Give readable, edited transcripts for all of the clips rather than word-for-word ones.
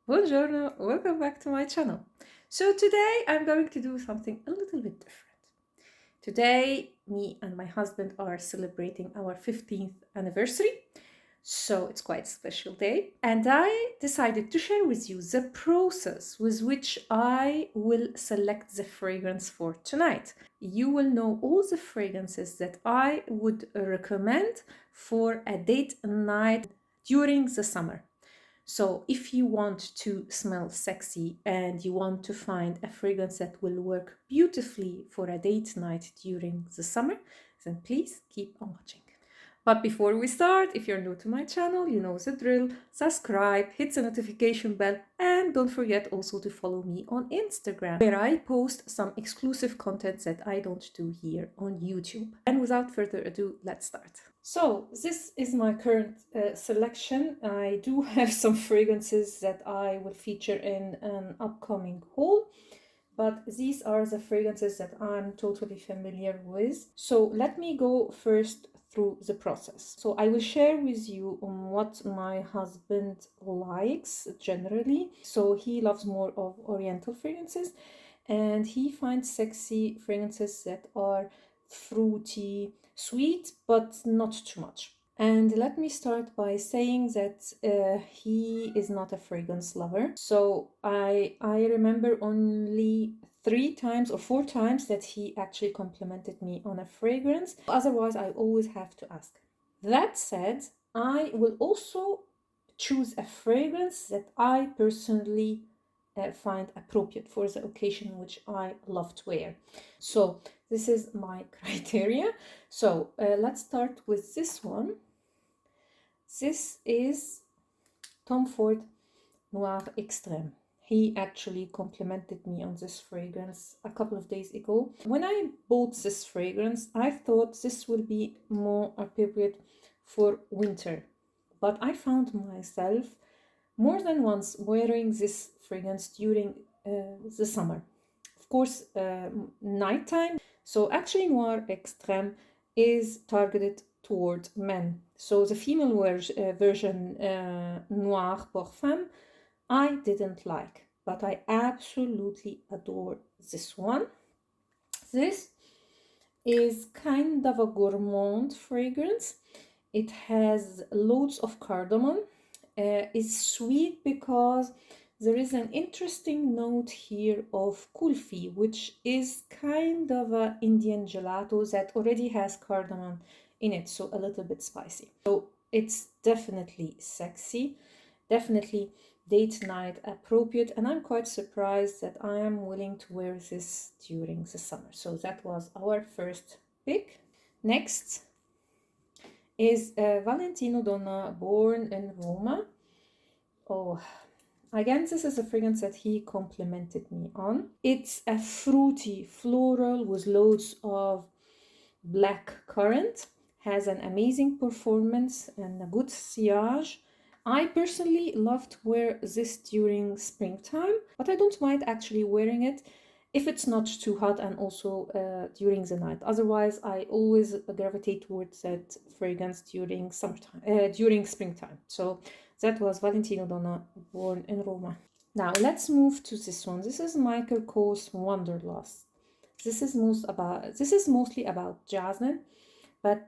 Buongiorno, welcome back to my channel. So today I'm going to do something a little bit different. Today, me and my husband are celebrating our 15th anniversary, so it's quite a special day. And I decided to share with you the process with which I will select the fragrance for tonight. You will know all the fragrances that I would recommend for a date night during the summer. So if you want to smell sexy and you want to find a fragrance that will work beautifully for a date night during the summer, then please keep on watching. But before we start, if you're new to my channel, you know the drill. Subscribe, hit the notification bell, and don't forget also to follow me on Instagram, where I post some exclusive content that I don't do here on YouTube. And without further ado, let's start. So this is my current selection. I do have some fragrances that I will feature in an upcoming haul, but these are the fragrances that I'm totally familiar with. So let me go first through the process. So I will share with you what my husband likes generally. So he loves more of oriental fragrances, and he finds sexy fragrances that are fruity, sweet, but not too much. And let me start by saying that he is not a fragrance lover. So I remember only 3 times or 4 times that he actually complimented me on a fragrance. Otherwise, I always have to ask. That said, I will also choose a fragrance that I personally find appropriate for the occasion which I love to wear. So this is my criteria. So let's start with this one. This is Tom Ford Noir Extrême. He actually complimented me on this fragrance a couple of days ago. When I bought this fragrance, I thought this will be more appropriate for winter. But I found myself more than once wearing this fragrance during the summer. Of course, nighttime. So actually Noir Extrême is targeted toward men. So the female version, Noir Perfume, I didn't like, but I absolutely adore this one. This is kind of a gourmand fragrance. It has loads of cardamom. It's sweet because there is an interesting note here of kulfi, which is kind of an Indian gelato that already has cardamom in it, so a little bit spicy. So it's definitely sexy, definitely date night appropriate, and I'm quite surprised that I am willing to wear this during the summer. So that was our first pick. Next is Valentino Donna, Born in Roma. Oh, again, this is a fragrance that he complimented me on. It's a fruity floral with loads of black currant, has an amazing performance and a good sillage. I personally love to wear this during springtime, but I don't mind actually wearing it if it's not too hot and also during the night. Otherwise, I always gravitate towards that fragrance during summertime, during springtime. So that was Valentino Donna, Born in Roma. Now let's move to this one. This is Michael Kors Wanderlust. This is mostly about jasmine, but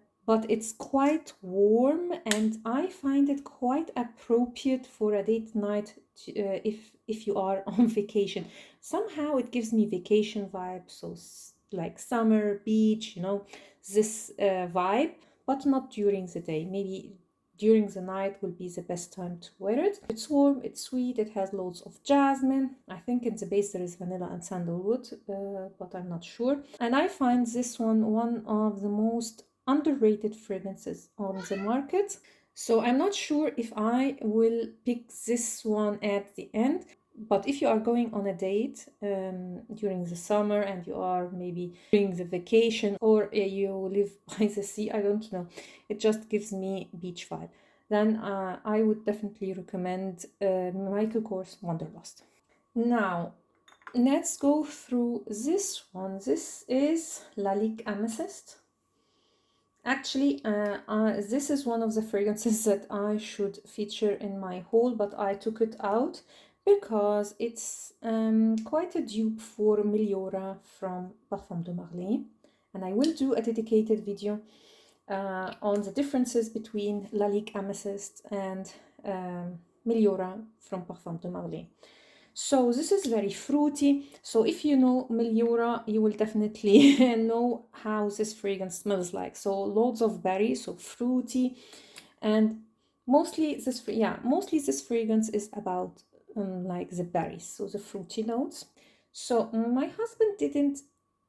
it's quite warm, and I find it quite appropriate for a date night if you are on vacation. Somehow it gives me vacation vibes, so like summer, beach, this vibe, but not during the day. Maybe during the night will be the best time to wear it. It's warm, it's sweet, it has loads of jasmine. I think in the base there is vanilla and sandalwood, but I'm not sure. And I find this one of the most underrated fragrances on the market. So I'm not sure if I will pick this one at the end. But if you are going on a date during the summer and you are maybe during the vacation, or you live by the sea, I don't know, it just gives me beach vibe, then I would definitely recommend Michael Kors Wanderlust. Now, let's go through this one. This is Lalique Amethyst. Actually, this is one of the fragrances that I should feature in my haul, but I took it out because it's quite a dupe for Meliora from Parfum de Marly, and I will do a dedicated video on the differences between Lalique Amethyst and Meliora from Parfum de Marly. So this is very fruity. So if you know Meliora, you will definitely know how this fragrance smells like. So loads of berries, so fruity, and mostly this fragrance is about like the berries, so the fruity notes. So my husband didn't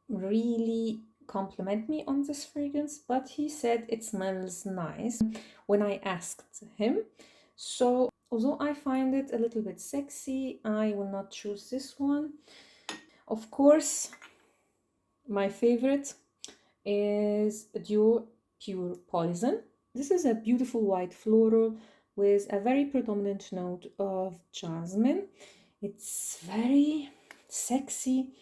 really compliment me on this fragrance, but he said it smells nice when I asked him. So although I find it a little bit sexy, I will not choose this one. Of course, my favorite is Dior Pure Poison. This is a beautiful white floral with a very predominant note of jasmine. It's very sexy,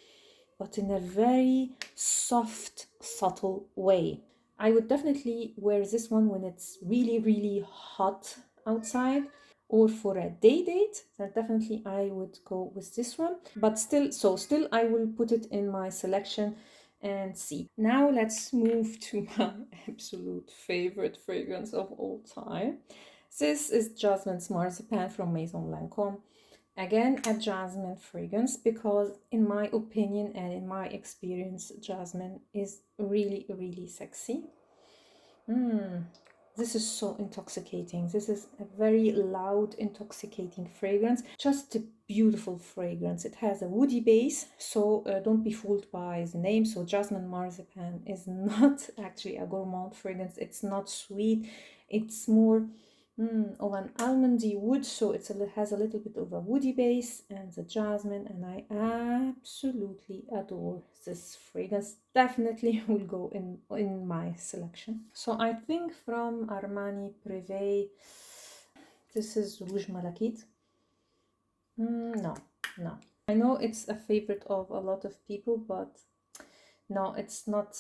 but in a very soft, subtle way. I would definitely wear this one when it's really, really hot outside, or for a day date. Then definitely I would go with this one. But still I will put it in my selection and see. Now let's move to my absolute favorite fragrance of all time. This is Jasmine's Marzipan from Maison Lancôme. Again, a jasmine fragrance, because in my opinion and in my experience, jasmine is really, really sexy. This is so intoxicating. This is a very loud, intoxicating fragrance. Just a beautiful fragrance. It has a woody base, so don't be fooled by the name. So Jasmine Marzipan is not actually a gourmand fragrance. It's not sweet. It's more of an almondy wood, so it has a little bit of a woody base and the jasmine, and I absolutely adore this fragrance. Definitely will go in my selection. So I think from Armani Privé, this is Rouge Malachite. No. I know it's a favorite of a lot of people, but no, it's not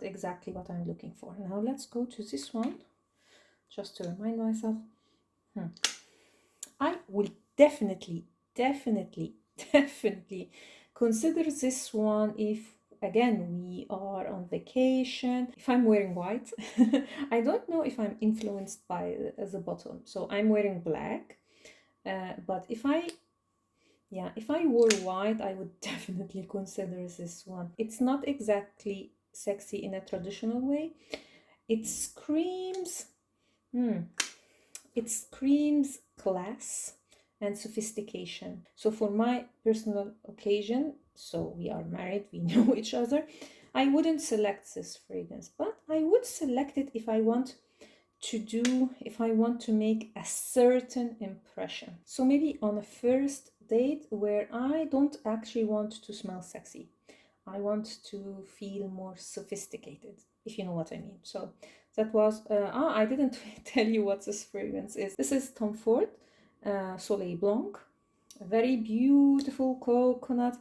exactly what I'm looking for. Now let's go to this one, just to remind myself. I will definitely consider this one if, again, we are on vacation. If I'm wearing white, I don't know if I'm influenced by the bottom. So I'm wearing black, but if I wore white, I would definitely consider this one. It's not exactly sexy in a traditional way. It screams class and sophistication. So for my personal occasion, so we are married, we know each other, I wouldn't select this fragrance, but I would select it if I want to make a certain impression. So maybe on a first date where I don't actually want to smell sexy. I want to feel more sophisticated, if you know what I mean. So that was, I didn't tell you what this fragrance is. This is Tom Ford Soleil Blanc. A very beautiful coconut,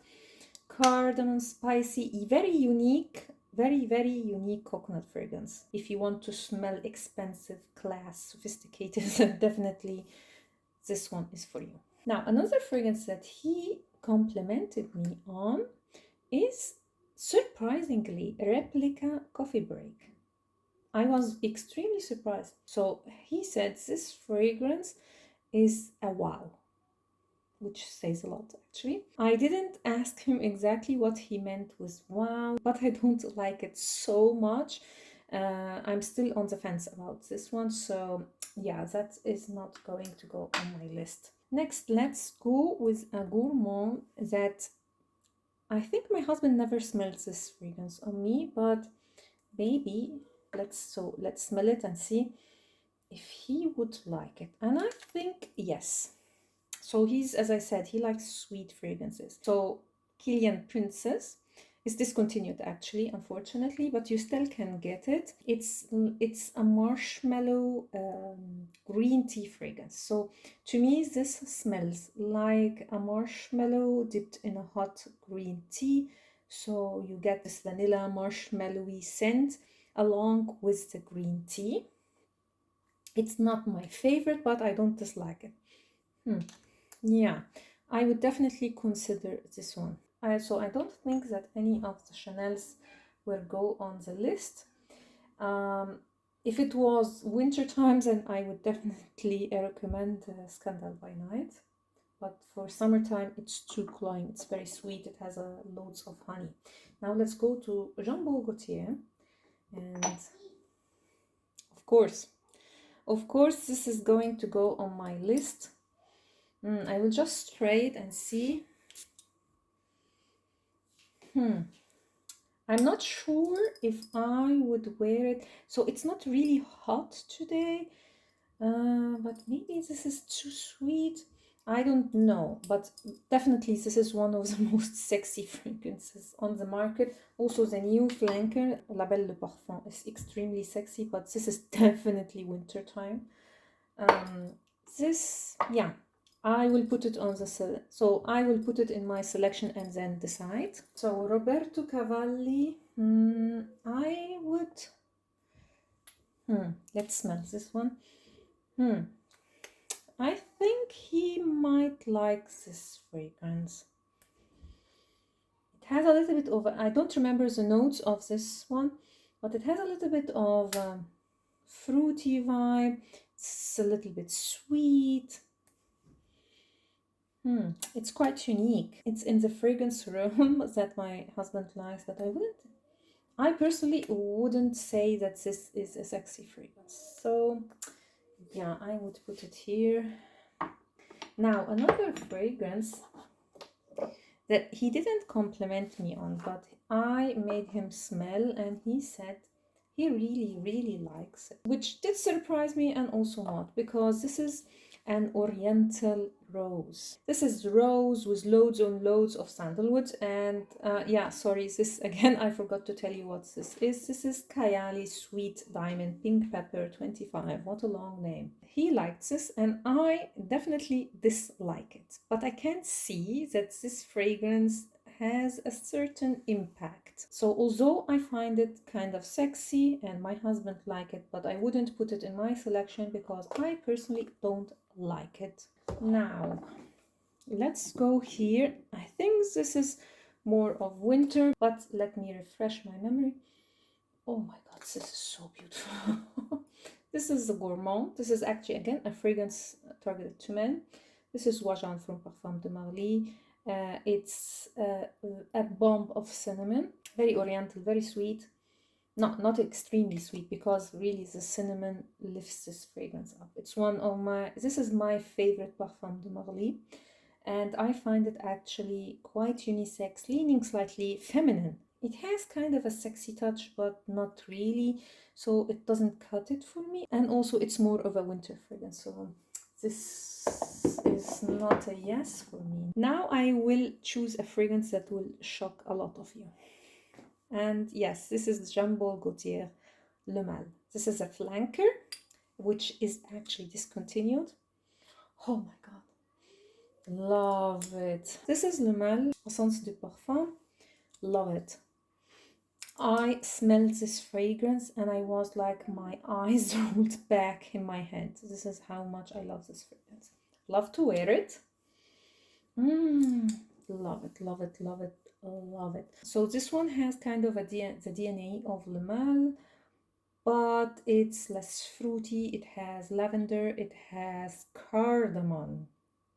cardamom, spicy, very unique, very unique coconut fragrance. If you want to smell expensive, class, sophisticated, then definitely this one is for you. Now, another fragrance that he complimented me on is surprisingly Replica Coffee Break. I was extremely surprised. So he said this fragrance is a wow, which says a lot actually. I didn't ask him exactly what he meant with wow, but I don't like it so much. I'm still on the fence about this one, so yeah, that is not going to go on my list. Next, let's go with a gourmand that I think my husband never smelled this fragrance on me, but maybe let's smell it and see if he would like it. And I think yes. So he's, as I said, he likes sweet fragrances. So Kilian Princess is discontinued actually, unfortunately, but you still can get it. It's a marshmallow green tea fragrance. So to me, this smells like a marshmallow dipped in a hot green tea. So you get this vanilla marshmallowy scent along with the green tea. It's not my favorite, but I don't dislike it. Yeah, I would definitely consider this one. So I don't think that any of the Chanels will go on the list. If it was winter times, then I would definitely recommend Scandal by Night. But for summertime, it's too cloying. It's very sweet. It has loads of honey. Now let's go to Jean Paul Gaultier. And of course, this is going to go on my list. I will just try it and see. I'm not sure if I would wear it. So it's not really hot today, but maybe this is too sweet. I don't know, but definitely this is one of the most sexy fragrances on the market. Also the new flanker, La Belle de Parfum, is extremely sexy, but this is definitely winter time. Yeah, I will put it on the so I will put it in my selection and then decide. So Roberto Cavalli, I would let's smell this one. I think he might like this fragrance. It has a little bit of, I don't remember the notes of this one, but it has a little bit of fruity vibe. It's a little bit sweet. It's quite unique. It's in the fragrance realm that my husband likes, but I personally wouldn't say that this is a sexy fragrance. So yeah, I would put it here. Now another fragrance that he didn't compliment me on, but I made him smell and he said he really likes it, which did surprise me and also not, because this is an oriental rose. This is rose with loads and loads of sandalwood. And yeah, sorry, this again, I forgot to tell you what this is. This is Kayali Sweet Diamond Pink Pepper 25. What a long name. He liked this and I definitely dislike it, but I can see that this fragrance has a certain impact. So although I find it kind of sexy and my husband like it, but I wouldn't put it in my selection because I personally don't like it. Now let's go here. I think this is more of winter, but let me refresh my memory. Oh my god, this is so beautiful. This is the Gourmand. This is actually again a fragrance targeted to men. This is Wajan from Parfum de Marly. It's a bomb of cinnamon, very oriental, very sweet. Not extremely sweet, because really the cinnamon lifts this fragrance up. It's one of this is my favorite Parfum de Marly, and I find it actually quite unisex, leaning slightly feminine. It has kind of a sexy touch, but not really, so it doesn't cut it for me. And also it's more of a winter fragrance, so this is not a yes for me. Now I will choose a fragrance that will shock a lot of you. And yes, this is Jean Paul Gaultier Le Mal. This is a flanker, which is actually discontinued. Oh my god. Love it. This is Le Mal, Essence du Parfum. Love it. I smelled this fragrance and I was like, my eyes rolled back in my head. This is how much I love this fragrance. Love to wear it. Love it, love it, love it, love it. So this one has kind of the DNA of Le Mal, but it's less fruity. It has lavender, it has cardamom.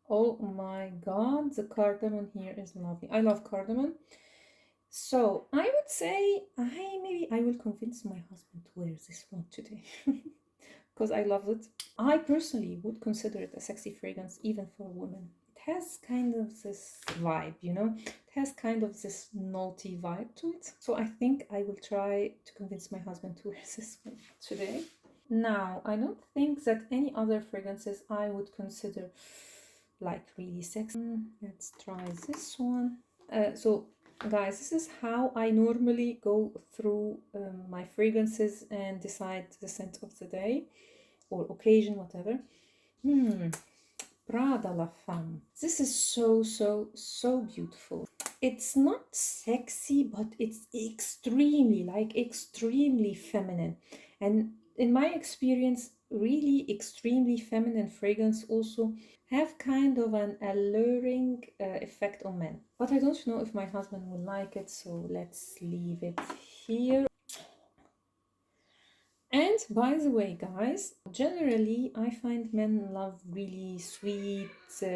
Oh my god, the cardamom here is lovely. I love cardamom. So I would say maybe I will convince my husband to wear this one today because I love it. I personally would consider it a sexy fragrance even for women. It has kind of this vibe, you know, it has kind of this naughty vibe to it. So I think I will try to convince my husband to wear this one today. Now, I don't think that any other fragrances I would consider like really sexy. Let's try this one. So guys, this is how I normally go through my fragrances and decide the scent of the day or occasion, whatever. Prada La Femme. This is so beautiful. It's not sexy, but it's extremely feminine. And in my experience, really extremely feminine fragrance also have kind of an alluring effect on men. But I don't know if my husband will like it, so let's leave it here. And by the way, guys, generally I find men love really sweet,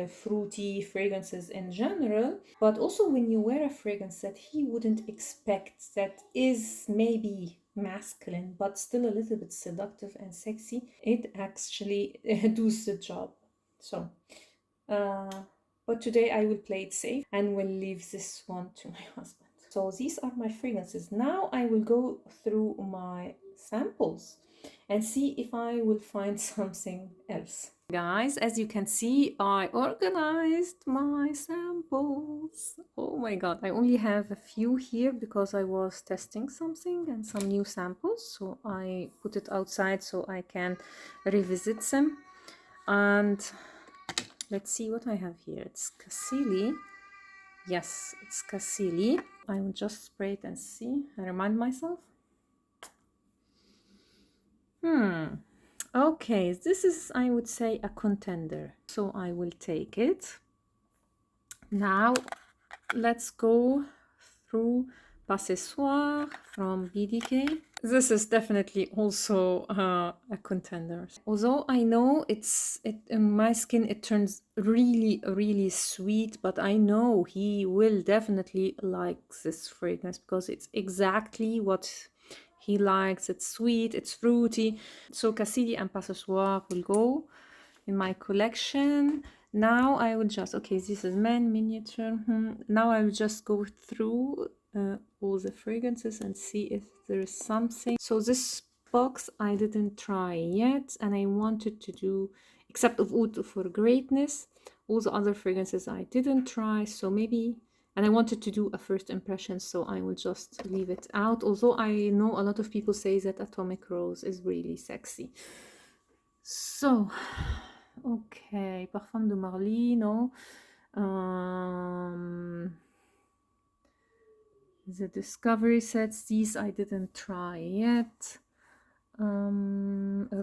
fruity fragrances in general, but also when you wear a fragrance that he wouldn't expect, that is maybe masculine but still a little bit seductive and sexy, it actually does the job. So, but today I will play it safe and will leave this one to my husband. So these are my fragrances. Now I will go through my samples and see if I will find something else. Guys, as you can see, I organized my samples. Oh my god, I only have a few here because I was testing something and some new samples. So I put it outside so I can revisit them. And let's see what I have here. It's Cassili. Yes, it's Cassili. I will just spray it and see. I remind myself. Okay, this is, I would say, a contender. So I will take it. Now, let's go through Passessoir from BDK. This is definitely also a contender. Although I know in my skin it turns really sweet, but I know he will definitely like this fragrance because it's exactly what he likes. It's sweet, it's fruity. So Cassili and Passessoir will go in my collection. Now I will just, okay, this is men miniature. Now I will just go through all the fragrances and see if there is something. So this box I didn't try yet, and I wanted to do, except of Oud for Greatness, all the other fragrances I didn't try, so maybe, and I wanted to do a first impression, so I will just leave it out, although I know a lot of people say that Atomic Rose is really sexy. So, okay, Parfum de Marly, no. The Discovery sets, these I didn't try yet.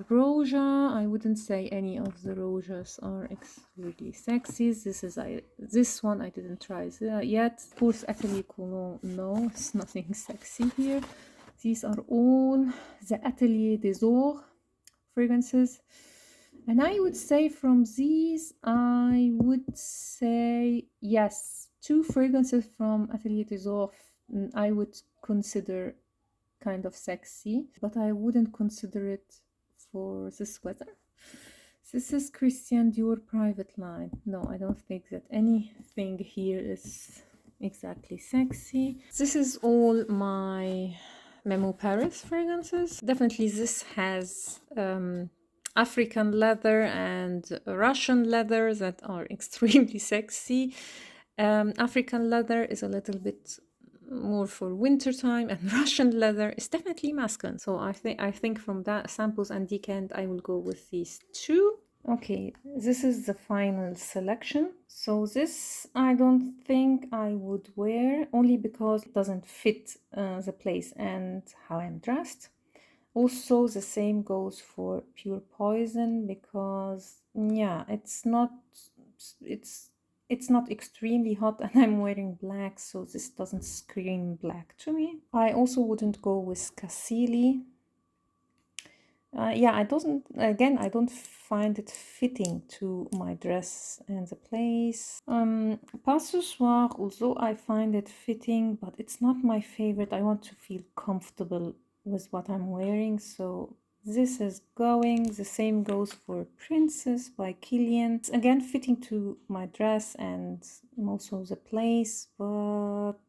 Roja, I wouldn't say any of the Rojas are extremely sexy. This one I didn't try yet. Of course, Atelier Cologne, no, it's nothing sexy here. These are all the Atelier des Ors fragrances. And I would say from these, I would say, yes, 2 fragrances from Atelier des Ors I would consider kind of sexy, but I wouldn't consider it for this weather. This is Christian Dior Private Line. No, I don't think that anything here is exactly sexy. This is all my Memo Paris fragrances. Definitely this has African leather and Russian leather that are extremely sexy. African leather is a little bit more for winter time, and Russian leather is definitely masculine. So I think from that samples and decant I will go with these 2. Okay, this is the final selection. So this I don't think I would wear, only because it doesn't fit the place and how I'm dressed. Also the same goes for Pure Poison, because yeah, it's not extremely hot and I'm wearing black, so this doesn't scream black to me. I also wouldn't go with Cassili. Yeah, I don't find it fitting to my dress and the place. Pas ce soir, although I find it fitting, but it's not my favorite. I want to feel comfortable with what I'm wearing, so this is going. The same goes for Princess by Kilian. It's again fitting to my dress and also the place, but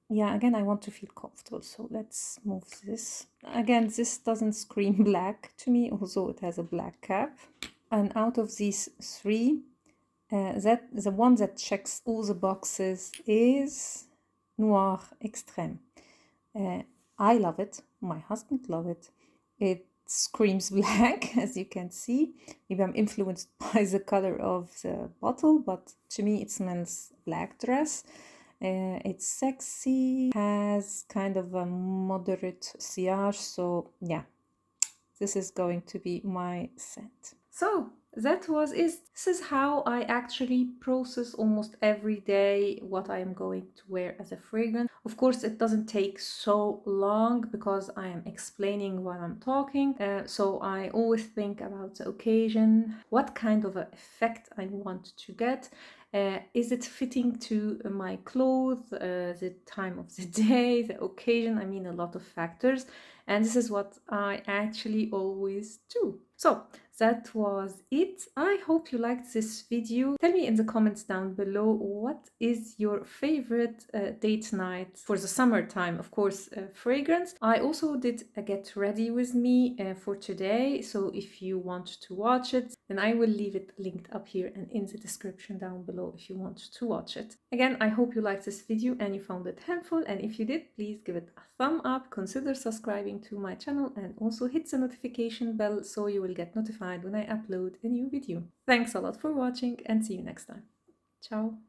yeah, again, I want to feel comfortable, so let's move this. Again, this doesn't scream black to me, although it has a black cap. And out of these 3, the one that checks all the boxes is Noir Extrême. I love it. My husband loves it. It screams black, as you can see. Maybe I'm influenced by the color of the bottle, but to me it smells black dress. It's sexy, has kind of a moderate sillage, so yeah, this is going to be my scent. So that was it. This is how I actually process almost every day what I am going to wear as a fragrance. Of course, it doesn't take so long because I am explaining while I'm talking. So I always think about the occasion, what kind of an effect I want to get. Is it fitting to my clothes, the time of the day, the occasion? I mean, a lot of factors. And this is what I actually always do. So that was it. I hope you liked this video. Tell me in the comments down below what is your favorite date night for the summertime, of course, fragrance. I also did a get ready with me for today. So if you want to watch it, then I will leave it linked up here and in the description down below if you want to watch it. Again, I hope you liked this video and you found it helpful. And if you did, please give it a thumb up, consider subscribing to my channel, and also hit the notification bell so you will get notified when I upload a new video. Thanks a lot for watching and see you next time. Ciao!